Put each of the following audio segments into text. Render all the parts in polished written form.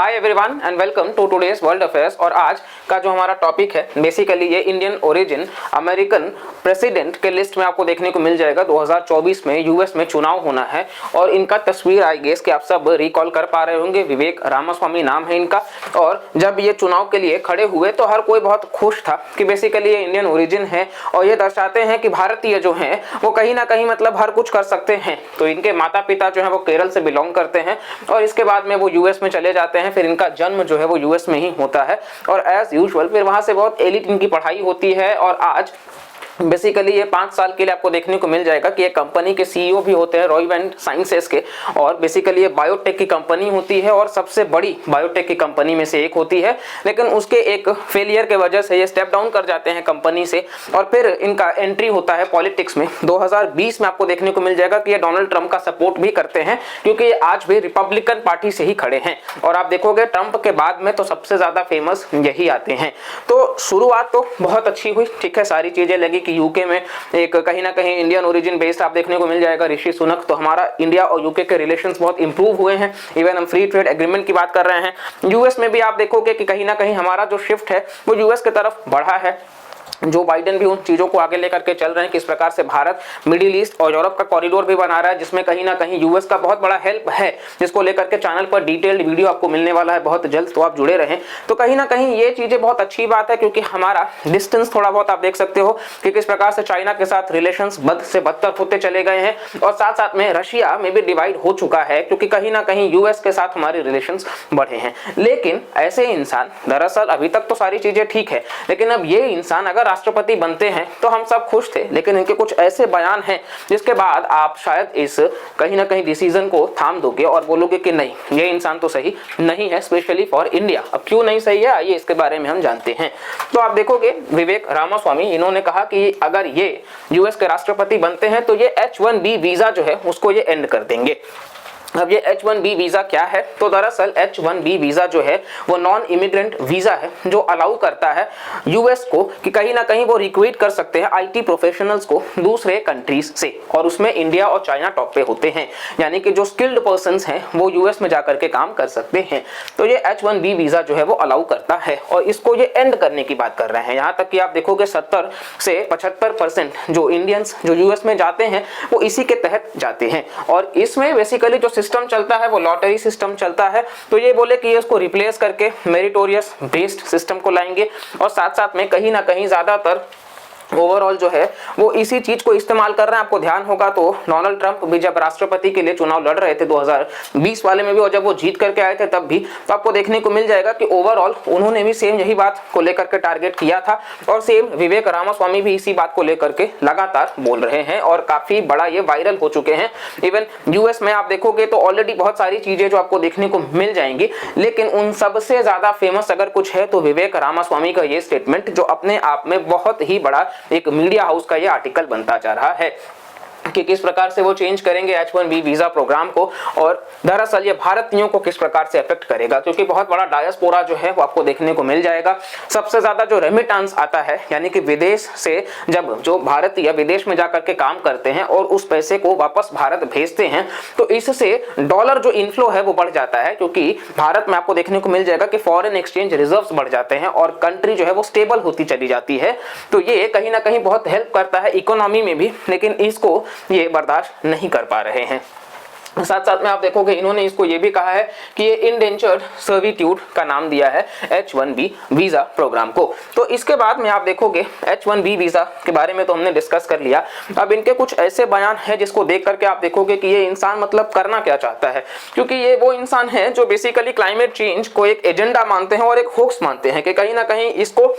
Hi everyone and welcome to today's world affairs. और आज का जो हमारा टॉपिक है बेसिकली ये इंडियन ओरिजिन अमेरिकन प्रेसिडेंट के लिस्ट में आपको देखने को मिल जाएगा। 2024 में यूएस में चुनाव होना है और इनका तस्वीर आई गेस कि आप सब रिकॉल कर पा रहे होंगे। विवेक रामास्वामी नाम है इनका। और जब ये चुनाव के लिए खड़े हुए तो हर कोई बहुत खुश था कि बेसिकली ये इंडियन ओरिजिन है और ये दर्शाते हैं कि भारतीय जो हैं वो कहीं ना कहीं मतलब हर कुछ कर सकते हैं। तो इनके माता पिता जो है वो केरल से बिलोंग करते हैं और इसके बाद में वो यूएस में चले जाते हैं। फिर इनका जन्म जो है वो यूएस में ही होता है और एज यूजुअल फिर वहां से बहुत एलिट इनकी पढ़ाई होती है। और आज बेसिकली ये 5 साल के लिए आपको देखने को मिल जाएगा कि ये कंपनी के सीईओ भी होते हैं रॉयवेंट साइंसेस के। और बेसिकली ये बायोटेक की कंपनी होती है और सबसे बड़ी बायोटेक की कंपनी में से एक होती है। लेकिन उसके एक फेलियर के वजह से ये स्टेप डाउन कर जाते हैं कंपनी से और फिर इनका एंट्री होता है पॉलिटिक्स में। 2020 में आपको देखने को मिल जाएगा कि ये डोनाल्ड ट्रंप का सपोर्ट भी करते हैं क्योंकि ये आज भी रिपब्लिकन पार्टी से ही खड़े हैं। और आप देखोगे ट्रंप के बाद में तो सबसे ज्यादा फेमस यही आते हैं। तो शुरुआत तो बहुत अच्छी हुई, ठीक है, सारी चीजें लगी कि यूके में एक कहीं ना कहीं इंडियन ओरिजिन बेस्ड आप देखने को मिल जाएगा ऋषि सुनक। तो हमारा इंडिया और यूके के रिलेशंस बहुत इंप्रूव हुए हैं। इवन हम फ्री ट्रेड एग्रीमेंट की बात कर रहे हैं। यूएस में भी आप देखोगे कि कहीं ना कहीं हमारा जो शिफ्ट है वो यूएस की तरफ बढ़ा है। जो बाइडेन भी उन चीजों को आगे लेकर के चल रहे हैं किस प्रकार से भारत मिडिल ईस्ट और यूरोप का कॉरिडोर भी बना रहा है जिसमें कहीं ना कहीं यूएस का बहुत बड़ा हेल्प है, जिसको लेकर के चैनल पर डिटेल्ड वीडियो आपको मिलने वाला है बहुत जल्द। तो आप जुड़े रहें। तो कहीं ना कहीं ये चीजें बहुत अच्छी बात है क्योंकि हमारा डिस्टेंस थोड़ा बहुत आप देख सकते हो कि किस प्रकार से चाइना के साथ रिलेशंस बद से बदतर होते चले गए हैं और साथ साथ में रशिया में भी डिवाइड हो चुका है क्योंकि कहीं ना कहीं यूएस के साथ हमारे रिलेशंस बढ़े हैं। लेकिन ऐसे इंसान दरअसल अभी तक तो सारी चीजें ठीक है, लेकिन अब ये इंसान अगर राष्ट्रपति बनते हैं तो हम सब खुश थे। लेकिन इनके कुछ ऐसे बयान हैं जिसके बाद आप शायद इस कहीं ना कहीं डिसीजन को थाम दोगे और बोलोगे कि नहीं ये इंसान तो सही नहीं है, स्पेशली फॉर इंडिया। अब क्यों नहीं सही है आइए इसके बारे में हम जानते हैं। तो आप देखोगे विवेक रामास्वामी इन्होंने कहा कि अगर ये यूएस के राष्ट्रपति बनते हैं तो ये H1B वीजा जो है उसको ये एंड कर देंगे। अब ये H1B वीजा क्या है? तो दरअसल H1B वीजा जो है वो नॉन इमिग्रेंट वीजा है जो अलाउ करता है यूएस को कि कहीं ना कहीं वो रिक्रूट कर सकते हैं आईटी प्रोफेशनल्स को दूसरे कंट्रीज से और उसमें इंडिया और चाइना टॉप पे होते हैं। यानी कि जो स्किल्ड पर्संस हैं वो यूएस में जाकर के काम कर सकते हैं। तो ये H1B वीजा जो है वो अलाउ करता है और इसको ये एंड करने की बात कर रहे हैं। यहाँ तक कि आप देखोगे 70 से 75% जो इंडियंस जो यूएस में जाते हैं वो इसी के तहत जाते हैं। और इसमें बेसिकली जो सिस्टम चलता है वो लॉटरी सिस्टम चलता है। तो ये बोले कि इसको रिप्लेस करके मेरिटोरियस बेस्ड सिस्टम को लाएंगे और साथ साथ में कहीं ना कहीं ज्यादातर ओवरऑल जो है वो इसी चीज को इस्तेमाल कर रहे हैं। आपको ध्यान होगा तो डोनाल्ड ट्रंप भी जब राष्ट्रपति के लिए चुनाव लड़ रहे थे 2020 वाले में भी और जब वो जीत करके आए थे तब भी, तो आपको देखने को मिल जाएगा कि ओवरऑल उन्होंने भी सेम यही बात को लेकर के टारगेट किया था और सेम विवेक रामास्वामी भी इसी बात को लेकर के लगातार बोल रहे हैं और काफी बड़ा ये वायरल हो चुके हैं। इवन यूएस में आप देखोगे तो ऑलरेडी बहुत सारी चीजें जो आपको देखने को मिल जाएंगी, लेकिन उन सबसे ज्यादा फेमस अगर कुछ है तो विवेक रामास्वामी का ये स्टेटमेंट जो अपने आप में बहुत ही बड़ा एक मीडिया हाउस का ये आर्टिकल बनता जा रहा है कि किस प्रकार से वो चेंज करेंगे H1B वीजा प्रोग्राम को और दरअसल ये भारतीयों को किस प्रकार से अफेक्ट करेगा क्योंकि बहुत बड़ा डायस्पोरा जो है वो आपको देखने को मिल जाएगा। सबसे ज्यादा जो रेमिटेंस आता है यानी कि विदेश से जब जो भारतीय विदेश में जाकर के काम करते हैं और उस पैसे को वापस भारत भेजते हैं तो इससे डॉलर जो इनफ्लो है वो बढ़ जाता है क्योंकि भारत में आपको देखने को मिल जाएगा कि फॉरेन एक्सचेंज रिजर्व्स बढ़ जाते हैं और कंट्री जो है वो स्टेबल होती चली जाती है। तो ये कहीं ना कहीं बहुत हेल्प करता है इकोनॉमी में भी, लेकिन इसको ये बर्दाश्त नहीं कर पा रहे हैं। साथ साथ में आप देखोगे इन्होंने इसको ये भी कहा है कि ये इंडेंचर्ड सर्विट्यूड का नाम दिया है H1B वीजा प्रोग्राम को। तो इसके बाद में आप देखोगे H1B वीजा के बारे में तो हमने डिस्कस कर लिया। अब इनके कुछ ऐसे बयान है जिसको देख करके आप देखोगे कि ये इंसान मतलब करना क्या चाहता है, क्योंकि ये वो इंसान है जो बेसिकली क्लाइमेट चेंज को एक एजेंडा मानते हैं और एक होक्स मानते हैं कि कहीं ना कहीं इसको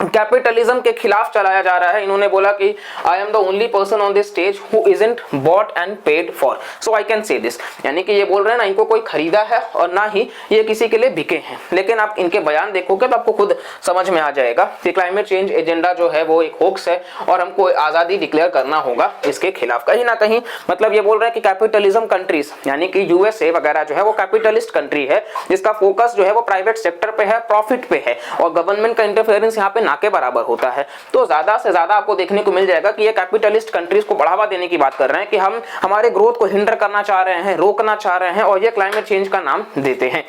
कैपिटलिज्म के खिलाफ चलाया जा रहा है। इन्होंने बोला कि I am the only person on this stage who isn't bought and paid for, so I can say this. यानी कि ये बोल रहे हैं ना इनको कोई खरीदा है और ना ही ये किसी के लिए बिके हैं। लेकिन आप इनके बयान देखोगे तो आपको खुद समझ में आ जाएगा कि क्लाइमेट चेंज एजेंडा जो है वो एक होक्स है और हमको आजादी डिक्लेयर करना होगा इसके खिलाफ। कहीं ना कहीं मतलब ये बोल रहे हैं कि कैपिटलिज्म कंट्रीज यानी कि यूएसए वगैरह जो है वो कैपिटलिस्ट कंट्री है जिसका फोकस जो है वो प्राइवेट सेक्टर पे है, प्रॉफिट पे है और गवर्नमेंट का इंटरफेरेंस यहाँ पे ना के बराबर होता है। तो ज्यादा से ज्यादा आपको देखने को मिल जाएगा कि ये कैपिटलिस्ट कंट्रीज को बढ़ावा देने की बात कर रहे हैं कि हम हमारे ग्रोथ को हिंडर करना चाह रहे हैं, रोकना चाह रहे हैं और ये क्लाइमेट चेंज का नाम देते हैं।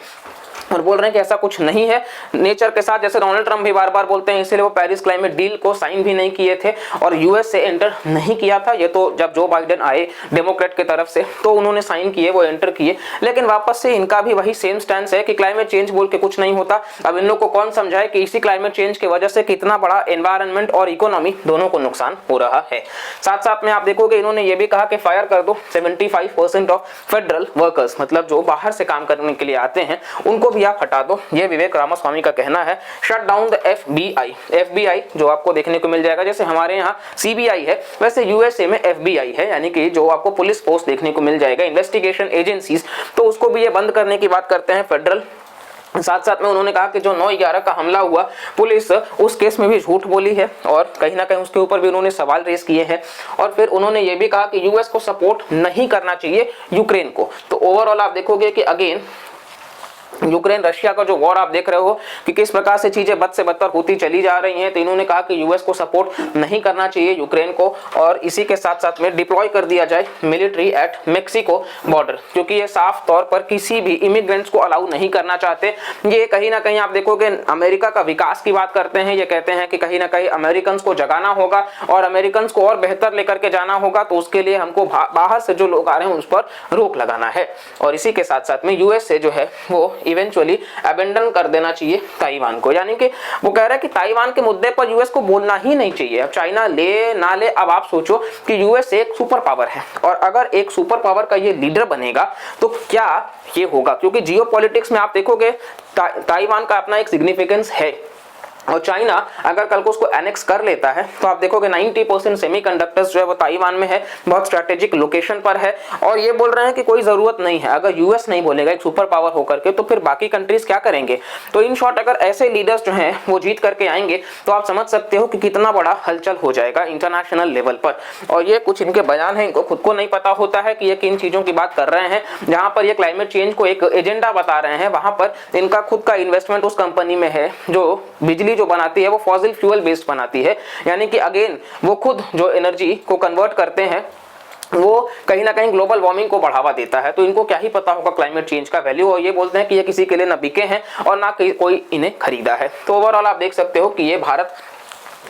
और बोल रहे हैं कि ऐसा कुछ नहीं है नेचर के साथ, जैसे डोनाल्ड ट्रंप भी बार बार बोलते हैं, इसीलिए वो पेरिस क्लाइमेट डील को साइन भी नहीं किए थे और यूएस से एंटर नहीं किया था। ये तो जब जो बाइडेन आए डेमोक्रेट की तरफ से तो उन्होंने साइन किए, वो एंटर किए, लेकिन वापस से इनका भी वही सेम स्टैंड है कि क्लाइमेट चेंज बोल के कुछ नहीं होता। अब इन लोग को कौन समझाए कि इसी क्लाइमेट चेंज की वजह से कितना बड़ा एनवायरनमेंट और इकोनॉमी दोनों को नुकसान हो रहा है। साथ साथ में आप देखोगे इन्होंने ये भी कहा कि फायर कर दो 75% ऑफ फेडरल वर्कर्स, मतलब जो बाहर से काम करने के लिए आते हैं उनको भी आप हटा दो, ये विवेक रामास्वामी का कहना है। शट डाउन द एफबीआई जो आपको देखने को मिल जाएगा, जैसे हमारे यहाँ सीबीआई है वैसे यूएसए में एफबीआई है, यानी कि जो आपको पुलिस फोर्स देखने को मिल जाएगा, इन्वेस्टिगेशन एजेंसीज, तो उसको भी ये बंद करने की बात करते हैं फेडरल। साथ साथ में उन्होंने कहा कि जो 9/11 का हमला हुआ पुलिस उस केस में भी झूठ बोली है और कहीं ना कहीं उसके ऊपर भी उन्होंने सवाल रेस किए हैं। और फिर उन्होंने ये भी कहा कि यूएस को सपोर्ट नहीं करना चाहिए यूक्रेन को। तो ओवरऑल आप देखोगे कि अगेन यूक्रेन रशिया का जो वॉर आप देख रहे हो कि किस प्रकार से चीजें बद से बदतर होती चली जा रही हैं। तो इन्होंने कहा कि यूएस को सपोर्ट नहीं करना चाहिए यूक्रेन को और इसी के साथ साथ में डिप्लॉय कर दिया जाए मिलिट्री एट मेक्सिको बॉर्डर, क्योंकि ये साफ तौर पर किसी भी इमिग्रेंट्स को अलाउ नहीं करना चाहते। ये कहीं ना कहीं आप देखोगे अमेरिका का विकास की बात करते हैं, ये कहते हैं कि कहीं ना कहीं अमेरिकन को जगाना होगा और अमेरिकन को और बेहतर लेकर के जाना होगा, तो उसके लिए हमको बाहर से जो लोग आ रहे हैं उस पर रोक लगाना है। और इसी के साथ साथ में यूएस से जो है वो इवेंचुअली अबेंडन कर देना चाहिए ताइवान को, यानी कि वो कह रहा है कि ताइवान के मुद्दे पर यूएस को बोलना ही नहीं चाहिए। अब चाइना ले ना ले, अब आप सोचो कि यूएस एक सुपर पावर है और अगर एक सुपर पावर का ये लीडर बनेगा तो क्या ये होगा, क्योंकि जियोपॉलिटिक्स में आप देखोगे ताइवान का अपना एक सिग्निफिकेंस है और चाइना अगर कल को उसको एनेक्स कर लेता है तो आप देखोगे 90% सेमीकंडक्टर्स जो है वो ताइवान में है, बहुत स्ट्रैटेजिक लोकेशन पर है। और ये बोल रहे हैं कि कोई जरूरत नहीं है, अगर यूएस नहीं बोलेगा एक सुपर पावर होकर के तो फिर बाकी कंट्रीज क्या करेंगे। तो इन शॉर्ट अगर ऐसे लीडर्स जो हैं वो जीत करके आएंगे तो आप समझ सकते हो कि कितना बड़ा हलचल हो जाएगा इंटरनेशनल लेवल पर। और ये कुछ इनके बयान है, इनको खुद को नहीं पता होता है कि ये किन चीजों की बात कर रहे हैं। जहां पर ये क्लाइमेट चेंज को एक एजेंडा बता रहे हैं वहां पर इनका खुद का इन्वेस्टमेंट उस कंपनी में है जो बिजली जो बनाती है वो फॉसिल फ्यूल बेस्ड बनाती है, यानी कि अगेन वो खुद जो एनर्जी को कन्वर्ट करते हैं वो कहीं ना कहीं ग्लोबल वार्मिंग को बढ़ावा देता है। तो इनको क्या ही पता होगा क्लाइमेट चेंज का वैल्यू, और ये बोलते हैं कि ये किसी के लिए ना बिके हैं और ना कोई इन्हें खरीदा है। तो ओवरऑल आप देख सकते हो कि ये भारत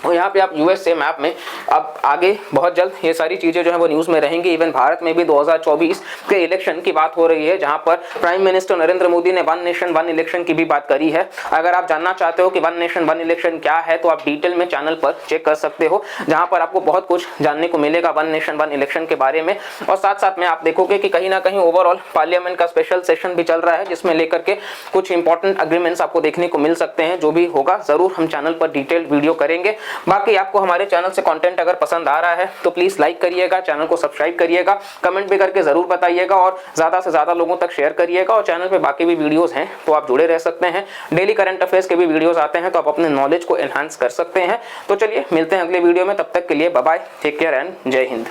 और यहाँ पे आप यूएसए मैप में अब आगे बहुत जल्द ये सारी चीजें जो है वो न्यूज में रहेंगी। इवन भारत में भी 2024 के इलेक्शन की बात हो रही है, जहां पर प्राइम मिनिस्टर नरेंद्र मोदी ने वन नेशन वन इलेक्शन की भी बात करी है। अगर आप जानना चाहते हो कि वन नेशन वन इलेक्शन क्या है तो आप डिटेल में चैनल पर चेक कर सकते हो, जहां पर आपको बहुत कुछ जानने को मिलेगा वन नेशन वन इलेक्शन के बारे में। और साथ साथ में आप देखोगे कि कहीं ना कहीं ओवरऑल पार्लियामेंट का स्पेशल सेशन भी चल रहा है, जिसमें लेकर के कुछ इंपॉर्टेंट अग्रीमेंट्स आपको देखने को मिल सकते हैं। जो भी होगा जरूर हम चैनल पर डिटेल वीडियो करेंगे। बाकी आपको हमारे चैनल से कंटेंट अगर पसंद आ रहा है तो प्लीज लाइक करिएगा, चैनल को सब्सक्राइब करिएगा, कमेंट भी करके जरूर बताइएगा और ज्यादा से ज्यादा लोगों तक शेयर करिएगा। और चैनल पे बाकी भी वीडियोस हैं तो आप जुड़े रह सकते हैं। डेली करंट अफेयर्स के भी वीडियोस आते हैं तो आप अपने नॉलेज को एनहांस कर सकते हैं। तो चलिए मिलते हैं अगले वीडियो में, तब तक के लिए bye bye, take care and जय हिंद।